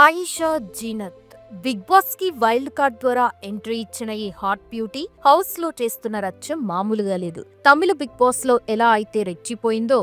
Ayesha Zeenat Bigg boss కి wild card ద్వారా entry ఇచ్చిన ఈ హాట్ బ్యూటీ హౌస్ లో చేస్తున్న రచ్చ మామూలుగా లేదు. తమిళ బిగ్ బాస్ లో ఎలా అయితే రెచ్చిపోయిందో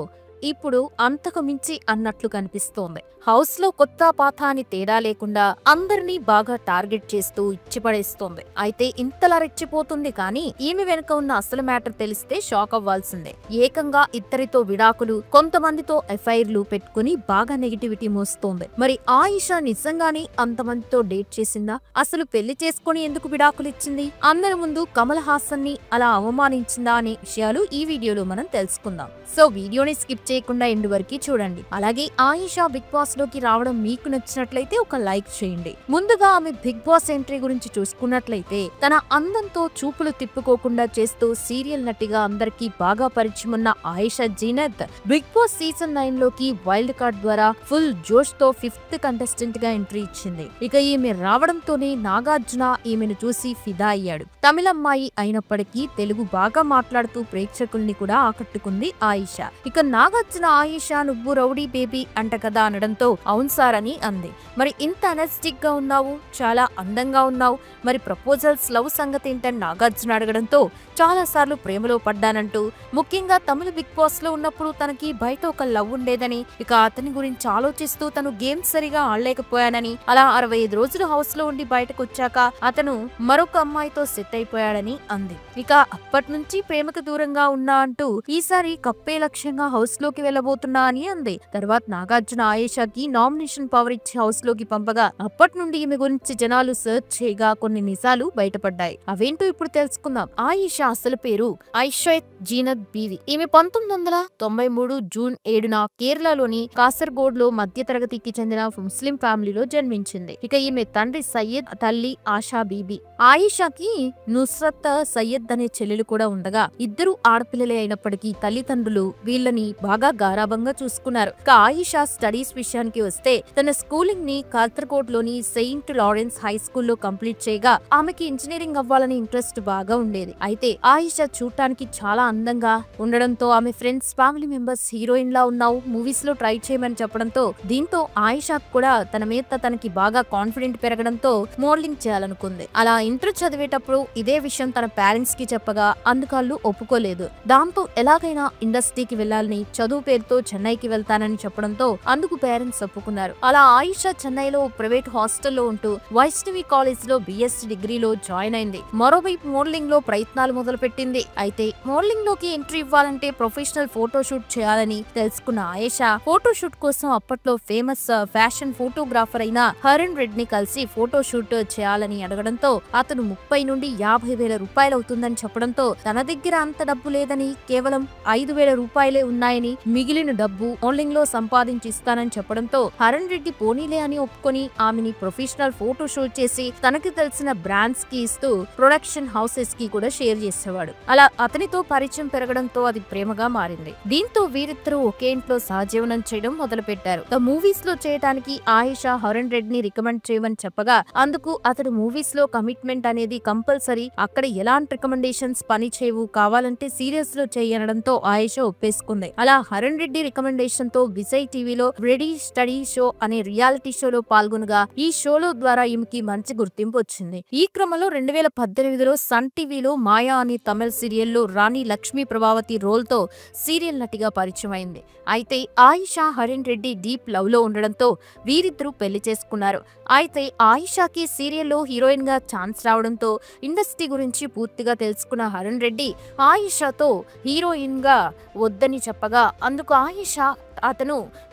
ఇప్పుడు అంతకు మించి అన్నట్లు కనిపిస్తోంది. హౌస్ లో కొత్త పాత అని తేడా లేకుండా అందరినీ బాగా టార్గెట్ చేస్తూ ఇచ్చిపడేస్తోంది. అయితే ఇంతలా రెచ్చిపోతుంది కానీ ఈమె వెనుక ఉన్న అసలు మ్యాటర్ తెలిస్తే షాక్ అవ్వాల్సిందే. ఏకంగా ఇద్దరితో విడాకులు, కొంతమందితో ఎఫ్ఐఆర్లు పెట్టుకుని బాగా నెగిటివిటీ మోస్తోంది. మరి ఆయిషా నిజంగానే అంతమందితో డేట్ చేసిందా? అసలు పెళ్లి చేసుకుని ఎందుకు విడాకులు ఇచ్చింది? అందరి ముందు కమల్ హాసన్ ని అలా అవమానించిందా అనే విషయాలు ఈ వీడియోలో మనం తెలుసుకుందాం. సో వీడియోని స్కిప్ చేయకుండా ఎండ్ వరకు చూడండి. అలాగే ఆయిషా బిగ్ బాస్ లోకి రావడం మీకు నచ్చినట్లయితే ఒక లైక్ చేయండి. ముందుగా ఆమె బిగ్ బాస్ ఎంట్రీ గురించి చూసుకున్నట్లయితే తన అందంతో చూపులు తిప్పుకోకుండా చేస్తూ సీరియల్ నటిగా అందరికీ బాగా పరిచయం ఉన్న Aisha Zeenat Bigg Boss season 9 లోకి వైల్డ్ కార్డ్ ద్వారా ఫుల్ జోష్ తో 5th కంటెస్టెంట్ గా ఎంట్రీ ఇచ్చింది. ఇక ఈమె రావడంతోనే నాగార్జున ఈమెను చూసి ఫిదా అయ్యాడు. తమిళమ్మాయి అయినప్పటికీ తెలుగు బాగా మాట్లాడుతూ ప్రేక్షకుల్ని కూడా ఆకట్టుకుంది ఆయిషా. ఇక నాగార్జున ఆయిషా నువ్వు రౌడీ బేబీ అంట కదా అనడంతో అవును సార్ అని అంది. మరి ఇంత ఎనర్జెటిక్ గా ఉన్నావు, చాలా అందంగా ఉన్నావు, మరి ప్రపోజల్స్ లవ్ సంగతి ఏంటని నాగార్జున అడగడంతో చాలా సార్లు ప్రేమలో పడ్డానంటూ, ముఖ్యంగా తమిళ బిగ్ బాస్ లో ఉన్నప్పుడు తనకి బయట ఒక లవ్ ఉండేదని, ఇక అతని గురించి ఆలోచిస్తూ తను గేమ్స్ సరిగా ఆడలేకపోయానని, అలా 65 రోజులు హౌస్ లో ఉండి బయటకు వచ్చాక అతను మరొక అమ్మాయితో సెట్ అయిపోయాడని అంది. ఇక అప్పటి నుంచి ప్రేమకు దూరంగా ఉన్నా అంటూ ఈసారి కప్పే లక్ష్యంగా హౌస్ లోకి వెళ్లబోతున్నా అని అంది. తర్వాత నాగార్జున ఆయేషాకి నామినేషన్ పవర్ ఇచ్చి హౌస్ లోకి పంపగా అప్పటి నుండి ఈమె గురించి జనాలు సర్చ్ చేయగా కొన్ని నిజాలు బయటపడ్డాయి. అవేంటో ఇప్పుడు తెలుసుకుందాం. ఆయిషా అసలు పేరు ఆయిషా జీనత్ బీవి. ఈమె 1993 జూన్ 7న కేరళలోని కాసర్గోడ్ లో మధ్య తరగతికి చెందిన ముస్లిం ఫ్యామిలీలో జన్మించింది. ఇక ఈమె తండ్రి సయ్యద్, తల్లి ఆషా బీబీ. ఆయిషాకి నుస్రత్ సయ్యద్ అనే చెల్లెలు కూడా ఉండగా ఇద్దరు ఆడపిల్లలే అయినప్పటికీ తల్లిదండ్రులు వీళ్ళని బాగా గారాబంగా చూసుకున్నారు. ఇక ఆయిషా స్టడీస్ విషయానికి వస్తే తన స్కూలింగ్ ని కాసర్గోడ్ లోని సెయింట్ లారెన్స్ హై స్కూల్లో కంప్లీట్ చేయగా ఆమెకి ఇంజనీరింగ్ అవ్వాలని ఇంట్రెస్ట్ బాగా ఉండేది. అయితే ఆయిషా చూడటానికి చాలా అందంగా ఉండడంతో ఆమె ఫ్రెండ్స్, ఫ్యామిలీ మెంబర్స్ హీరోయిన్ లా ఉన్నావు, మూవీస్ లో ట్రై చేయమని చెప్పడంతో దీంతో ఆయిషా కూడా తన మీద తనకి బాగా కాన్ఫిడెంట్ పెరగడంతో మోడలింగ్ చేయాలనుకుంది. అలా ఇంటర్ చదివేటప్పుడు ఇదే విషయం తన పేరెంట్స్ కి చెప్పగా అందుకాళ్ళు ఒప్పుకోలేదు. దాంతో ఎలాగైనా ఇండస్ట్రీకి వెళ్లాలని, చదువు పేరుతో చెన్నైకి వెళ్తానని చెప్పడంతో అందుకు పేరెంట్స్ ఒప్పుకున్నారు. అలా ఆయిషా చెన్నైలో ప్రైవేట్ హాస్టల్లో ఉంటూ వైష్ణవి కాలేజ్ లో BSc డిగ్రీలో జాయిన్ అయింది. మరోవైపు మోడలింగ్ లో ప్రయత్నాలు మొదలుపెట్టింది. అయితే మోడలింగ్ లోకి ఎంట్రీ ఇవ్వాలంటే ప్రొఫెషనల్ ఫోటోషూట్ చేయాలని తెలుసుకున్న ఆయిషా ఫోటోషూట్ కోసం అప్పట్లో ఫేమస్ ఫ్యాషన్ ఫోటోగ్రాఫర్ అయిన హరణ్ రెడ్డిని కలిసి ఫోటోషూట్ చేయాలని అడగడంతో అతను 30 నుండి 50,000 రూపాయలు అవుతుందని చెప్పడంతో తన దగ్గర అంత డబ్బు లేదని, కేవలం 5,000 రూపాయలే ఉన్నాయని, మిగిలిన డబ్బు మోడలింగ్ లో సంపాదించి ఇస్తానని చెప్పడంతో హరణ్ రెడ్డి పోనీలే అని ఒప్పుకొని ఆమెని ప్రొఫెషనల్ ఫోటోషూట్ చేసి తనకి తెలిసిన బ్రాండ్స్ కి ఇస్తూ ప్రొడక్షన్ హౌసెస్ కి కూడా షేర్ చేసేవాడు. అలా అతనితో పరిచయం పెరగడంతో అది ప్రేమగా మారింది. దీంతో వీరిద్దరూ ఒకే ఇంట్లో సహజీవనం చేయడం మొదలు పెట్టారు. మూవీస్ లో చేయడానికి ఆయిషా హరణ్ రెడ్డిని రికమెండ్ చేయమని చెప్పగా అందుకు అతడు మూవీస్ లో కమిట్మెంట్ అనేది కంపల్సరీ, అక్కడ ఎలాంటి రికమెండేషన్స్ పని చేయవు, కావాలంటే సీరియల్స్ లో చేయనడంతో ఆయిషా ఒప్పేసుకుంది. అలా హరణ్ రెడ్డి రికమెండేషన్ తో విజయ్ టీవీలో రెడీ స్టడీ షో అనే రియాలిటీ షోలో పాల్గొనగా ఈ షోలో ద్వారా ఈమెకి మంచి గుర్తింపు వచ్చింది. ఈ క్రమంలో 2018లో సన్ టీవీలో మాయా అనే తమిళ సీరియల్లో రాణి లక్ష్మీ ప్రభావతి రోల్ తో సీరియల్ నటిగా పరిచయం అయింది. అయితే ఆయిషా హరణ్ రెడ్డి డీప్ లవ్ లో ఉండడంతో వీరిద్దరూ పెళ్లి చేసుకున్నారు. అయితే ఆయిషాకి సీరియల్లో హీరోయిన్ గా ఛాన్స్ రావడంతో ఇండస్ట్రీ గురించి పూర్తిగా తెలుసుకున్న హరణ్ రెడ్డి ఆయిషాతో హీరోయిన్ గా వద్దని చెప్పగా అందుకు ఆయిషా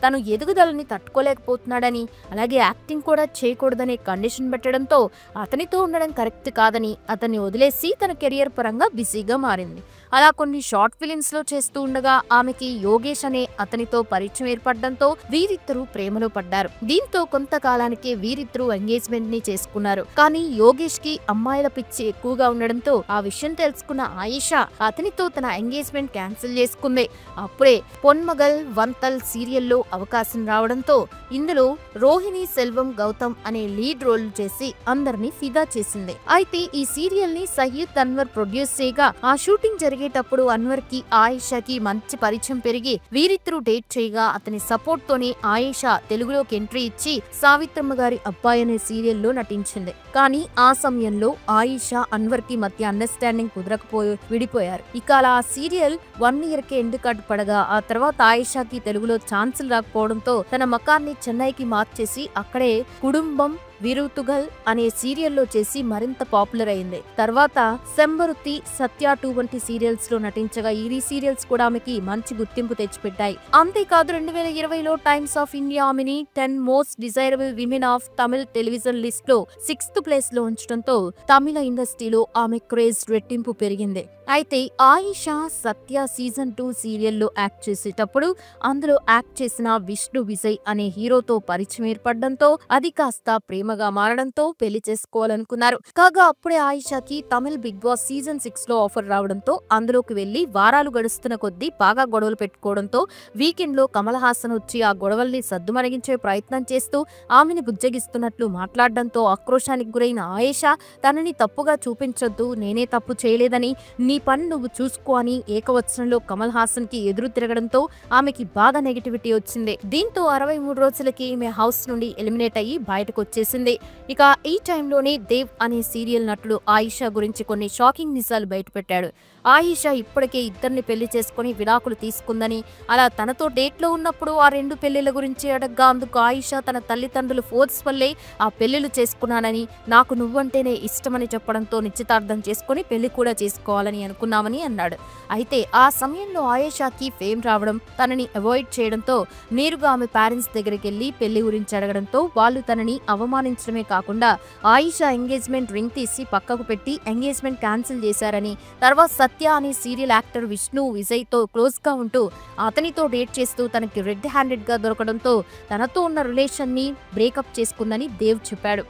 తను ఎదుగుదలని తట్టుకోలేకపోతున్నాడని, అలాగే యాక్టింగ్ కూడా చేయకూడదనే కండిషన్ పెట్టడంతో అతనితో ఉండడం కరెక్ట్ కాదని అతన్ని వదిలేసి తన కెరియర్ పరంగా బిజీగా మారింది. అలా కొన్ని షార్ట్ ఫిలిమ్స్ లో చేస్తూ ఉండగా ఆమెకి యోగేష్ అనే అతనితో పరిచయం ఏర్పడడంతో వీరిద్దరూ ప్రేమలో పడ్డారు. దీంతో కొంతకాలానికే వీరిద్దరూ ఎంగేజ్మెంట్ ని చేసుకున్నారు. కానీ యోగేష్ కి అమ్మాయిల పిచ్చి ఎక్కువగా ఉండడంతో ఆ విషయం తెలుసుకున్న ఆయిషా అతనితో తన ఎంగేజ్మెంట్ క్యాన్సిల్ చేసుకుంది. అప్పుడే పొన్మగల్ వంతల్ టైటిల్ సీరియల్లో అవకాశం రావడంతో ఇందులో రోహిణి సెల్వం గౌతమ్ అనే లీడ్ రోల్ చేసి అందరినీ ఫిదా చేసింది. అయితే ఈ సీరియల్ ని సయ్యద్ అన్వర్ ప్రొడ్యూస్ చేయగా ఆ షూటింగ్ జరిగేటప్పుడు అన్వర్ కి ఆయేషాకి మంచి పరిచయం పెరిగి వీరిద్దరూ డేట్ చేయగా అతని సపోర్ట్ తోనే ఆయేషా తెలుగులోకి ఎంట్రీ ఇచ్చి సావిత్రమ్మ గారి అబ్బాయి అనే సీరియల్లో నటించింది. కానీ ఆ సమయంలో ఆయేషా అన్వర్ కి మధ్య అండర్స్టాండింగ్ కుదరకపోయి విడిపోయారు. ఇక అలా ఆ సీరియల్ 1 year కి ఎండ్ కార్డ్ పడగా ఆ తర్వాత ఆయేషాకి తెలుగులో ఛాన్సులు రాకపోవడంతో తన మకాన్ని చెన్నైకి మార్చేసి అక్కడే కుటుంబం విరుతుగల్ అనే సీరియల్లో చేసి మరింత పాపులర్ అయింది. తర్వాత సెంబరుతి, సత్య 2 వంటి సీరియల్స్ లో నటించగా ఈ సీరియల్స్ కూడా ఆమెకి మంచి గుర్తింపు తెచ్చిపెట్టాయి. అంతేకాదు 2020లో టైమ్స్ ఆఫ్ ఇండియా ఆమెని 10 most desirable women of Tamil television list లో 6th ప్లేస్ లో ఉంచడంతో తమిళ ఇండస్ట్రీలో ఆమె క్రేజ్ రెట్టింపు పెరిగింది. అయితే ఆయేషా సత్య సీజన్ 2 సీరియల్లో యాక్ట్ చేసేటప్పుడు అందులో యాక్ట్ చేసిన విష్ణు విజయ్ అనే హీరోతో పరిచయం ఏర్పడడంతో అది కాస్త ప్రేమగా మారడంతో పెళ్లి చేసుకోవాలనుకున్నారు. కాగా అప్పుడే ఆయేషాకి తమిళ్ బిగ్ బాస్ సీజన్ 6 లో ఆఫర్ రావడంతో అందులోకి వెళ్లి వారాలు గడుస్తున్న కొద్దీ బాగా గొడవలు పెట్టుకోవడంతో వీకెండ్ లో కమల్ హాసన్ వచ్చి ఆ గొడవల్ని సద్దుమణిగించే ప్రయత్నం చేస్తూ ఆమెని బుజ్జగిస్తున్నట్లు మాట్లాడడంతో ఆక్రోశానికి గురైన ఆయేషా తనని తప్పుగా చూపించొద్దు, నేనే తప్పు చేయలేదని, నీ పని నువ్వు చూసుకో అని ఏకవచనంలో కమల్ హాసన్ కి ఎదురు తిరగడంతో ఆమెకి బాగా నెగటివిటీ వచ్చింది. దీంతో 63 రోజులకి ఈమె హౌస్ నుండి ఎలిమినేట్ అయ్యి బయటకు వచ్చేసింది. ఇక ఈ టైంలోనే దేవ్ అనే సీరియల్ నటుడు ఆయేషా గురించి కొన్ని షాకింగ్ నిజాలు బయటపెట్టాడు. ఆయేషా ఇప్పటికే ఇద్దరిని పెళ్లి చేసుకుని విడాకులు తీసుకుందని, అలా తనతో డేట్ లో ఉన్నప్పుడు ఆ 2 పెళ్లిళ్ల గురించి అడగ్గా అందుకు ఆయేషా తన తల్లిదండ్రులు ఫోర్స్ వల్లే ఆ పెళ్లిళ్లు చేసుకున్నానని, నాకు నువ్వంటేనే ఇష్టమని చెప్పడంతో నిశ్చితార్థం చేసుకుని పెళ్లి కూడా చేసుకోవాలని అనుకున్నామని అన్నాడు. అయితే ఆ సమయంలో ఆయేషాకి ఫేమ్ రావడం, తనని అవాయిడ్ చేయడంతో నేరుగా ఆమె పేరెంట్స్ దగ్గరికి వెళ్లి పెళ్లి గురించి అడగడంతో వాళ్ళు తనని అవమానించడమే కాకుండా ఆయేషా ఎంగేజ్మెంట్ రింగ్ తీసి పక్కకు పెట్టి ఎంగేజ్మెంట్ క్యాన్సిల్ చేశారని, తర్వాత సత్య అనే సీరియల్ యాక్టర్ విష్ణు విజయ్ తో క్లోజ్ గా ఉంటూ అతనితో డేట్ చేస్తూ తనకి రెడ్ హ్యాండెడ్ గా దొరకడంతో తనతో ఉన్న రిలేషన్ ని బ్రేకప్ చేసుకుందని దేవ్ చెప్పాడు.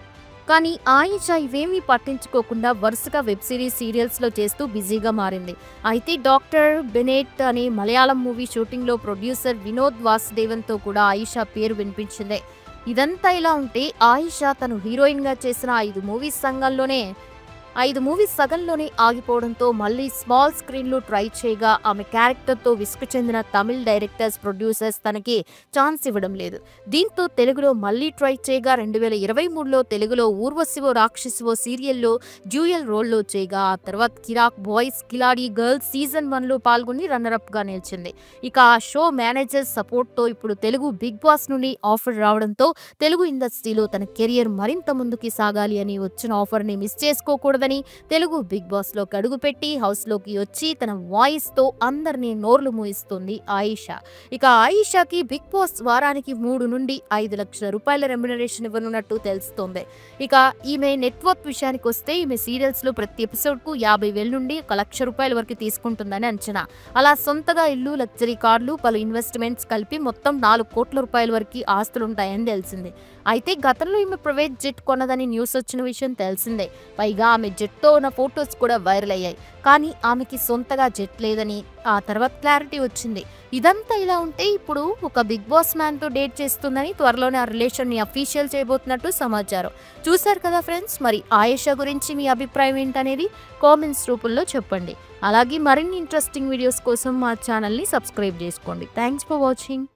కానీ ఆయేషా ఇవేమీ పట్టించుకోకుండా వరుసగా వెబ్ సిరీస్ సీరియల్స్ లో చేస్తూ బిజీగా మారింది. అయితే డాక్టర్ బెనెట్ అనే మలయాళం మూవీ షూటింగ్ లో ప్రొడ్యూసర్ వినోద్ వాసుదేవన్ తో కూడా ఆయేషా పేరు వినిపించింది. ఇదంతా ఇలా ఉంటే ఆయేషా తను హీరోయిన్ గా చేసిన 5 మూవీస్ సగంలోనే ఆగిపోవడంతో మళ్లీ స్మాల్ స్క్రీన్ లో ట్రై చేయగా ఆమె క్యారెక్టర్ తో విసుగు చెందిన తమిళ్ డైరెక్టర్స్, ప్రొడ్యూసర్స్ తనకి ఛాన్స్ ఇవ్వడం లేదు. దీంతో తెలుగులో మళ్లీ ట్రై చేయగా 2023లో తెలుగులో ఊర్వశివో రాక్షసివో సీరియల్లో డ్యూయల్ రోల్లో చేయగా ఆ తర్వాత కిరాక్ బాయ్స్ కిలాడి గర్ల్స్ సీజన్ 1లో పాల్గొని రన్నరప్ గా నిలిచింది. ఇక ఆ షో మేనేజర్ సపోర్ట్ తో ఇప్పుడు తెలుగు బిగ్ బాస్ నుండి ఆఫర్ రావడంతో తెలుగు ఇండస్ట్రీలో తన కెరియర్ మరింత ముందుకి సాగాలి అని వచ్చిన ఆఫర్ ని మిస్ చేసుకోకూడదని తెలుగు బిగ్ బాస్ లోకి అడుగుపెట్టి హౌస్ లోకి వచ్చి తన వాయిస్ తో అందరినీ నోర్లు మూయిస్తుంది ఆయేషా. ఇక ఆయేషాకి బిగ్ బాస్ వారానికి 3 నుండి 5 లక్షల రూపాయల రెమ్యునరేషన్ ఇవ్వనున్నట్టు తెలుస్తోంది. ఇక ఈమె నెట్వర్క్ విషయానికి వస్తే ఈమె సీరియల్స్ లో ప్రతి ఎపిసోడ్ కు 50,000 నుండి 1 లక్ష రూపాయల వరకు తీసుకుంటుందని అంచనా. అలా సొంతగా ఇల్లు, లగ్జరీ కార్లు, పలు ఇన్వెస్ట్మెంట్స్ కలిపి మొత్తం 4 కోట్ల రూపాయల వరకు ఆస్తులుంటాయని తెలిసింది. అయితే గతంలో ఈమె ప్రైవేట్ జెట్ కొన్నదని న్యూస్ వచ్చిన విషయం తెలిసిందే. పైగా ఆమె జెట్ తో ఉన్న ఫొటోస్ కూడా వైరల్ అయ్యాయి. కానీ ఆమెకి సొంతగా జెట్ లేదని ఆ తర్వాత క్లారిటీ వచ్చింది. ఇదంతా ఇలా ఉంటే ఇప్పుడు ఒక బిగ్ బాస్ మ్యాన్ తో డేట్ చేస్తుందని, త్వరలోనే ఆ రిలేషన్ ని అఫీషియల్ చేయబోతున్నట్టు సమాచారం. చూశారు కదా ఫ్రెండ్స్, మరి ఆయేషా గురించి మీ అభిప్రాయం ఏంటనేది కామెంట్స్ రూపంలో చెప్పండి. అలాగే మరిన్ని ఇంట్రెస్టింగ్ వీడియోస్ కోసం మా ఛానల్ ని సబ్స్క్రైబ్ చేసుకోండి. Thanks for watching.